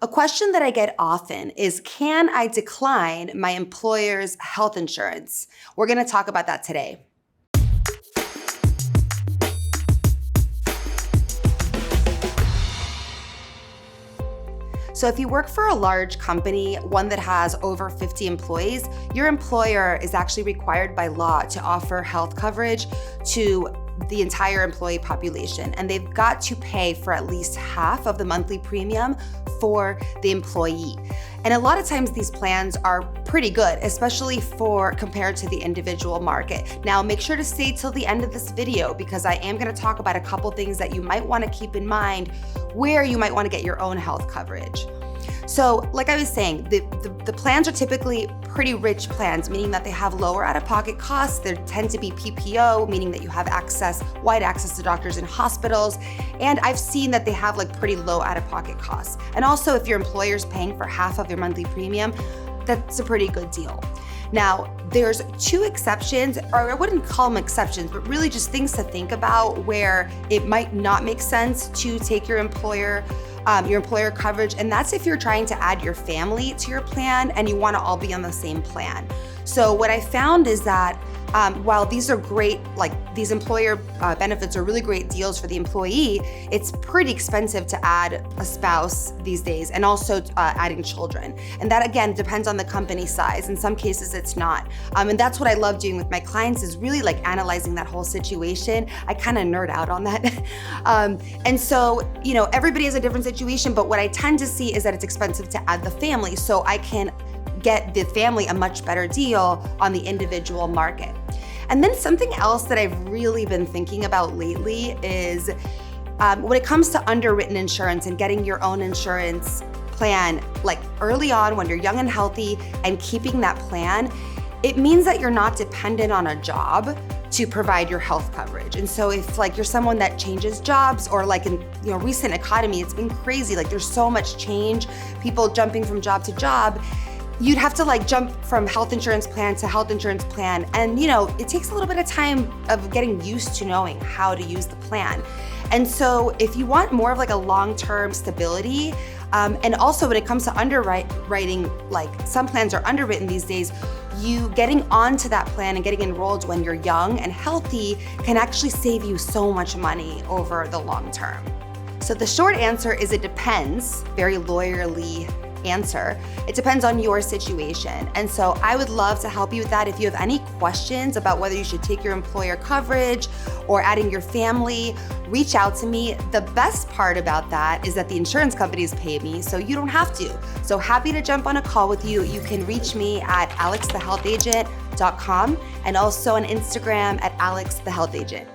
A question that I get often is, can I decline my employer's health insurance? We're going to talk about that today. So if you work for a large company, one that has over 50 employees, your employer is actually required by law to offer health coverage to the entire employee population, and they've got to pay for at least half of the monthly premium for the employee. And a lot of times these plans are pretty good, especially compared to the individual market. Now, make sure to stay till the end of this video because I am going to talk about a couple things that you might want to keep in mind where you might want to get your own health coverage. So like I was saying, the plans are typically pretty rich plans, meaning that they have lower out-of-pocket costs. They tend to be PPO, meaning that you have wide access to doctors and hospitals. And I've seen that they have pretty low out-of-pocket costs. And also if your employer's paying for half of your monthly premium, that's a pretty good deal. Now, there's two exceptions, or I wouldn't call them exceptions, but really just things to think about where it might not make sense to take your employer coverage, and that's if you're trying to add your family to your plan and you want to all be on the same plan. So what I found is that while these are great, these employer benefits are really great deals for the employee, it's pretty expensive to add a spouse these days, and also adding children. And that again depends on the company size. In some cases it's not. And that's what I love doing with my clients, is really analyzing that whole situation. I kind of nerd out on that. And so, everybody has a different situation, but what I tend to see is that it's expensive to add the family, so I can get the family a much better deal on the individual market. And then something else that I've really been thinking about lately is when it comes to underwritten insurance and getting your own insurance plan, early on when you're young and healthy and keeping that plan, it means that you're not dependent on a job to provide your health coverage. And so if you're someone that changes jobs, or in recent economy, it's been crazy. There's so much change, people jumping from job to job. You'd have to jump from health insurance plan to health insurance plan. And it takes a little bit of time of getting used to knowing how to use the plan. And so if you want more of a long-term stability, and also when it comes to underwriting, some plans are underwritten these days, you getting onto that plan and getting enrolled when you're young and healthy can actually save you so much money over the long term. So the short answer is it depends, very lawyerly answer. It depends on your situation. And so I would love to help you with that. If you have any questions about whether you should take your employer coverage or adding your family, reach out to me. The best part about that is that the insurance companies pay me, so you don't have to. So happy to jump on a call with you. You can reach me at alexthehealthagent.com and also on Instagram at alexthehealthagent.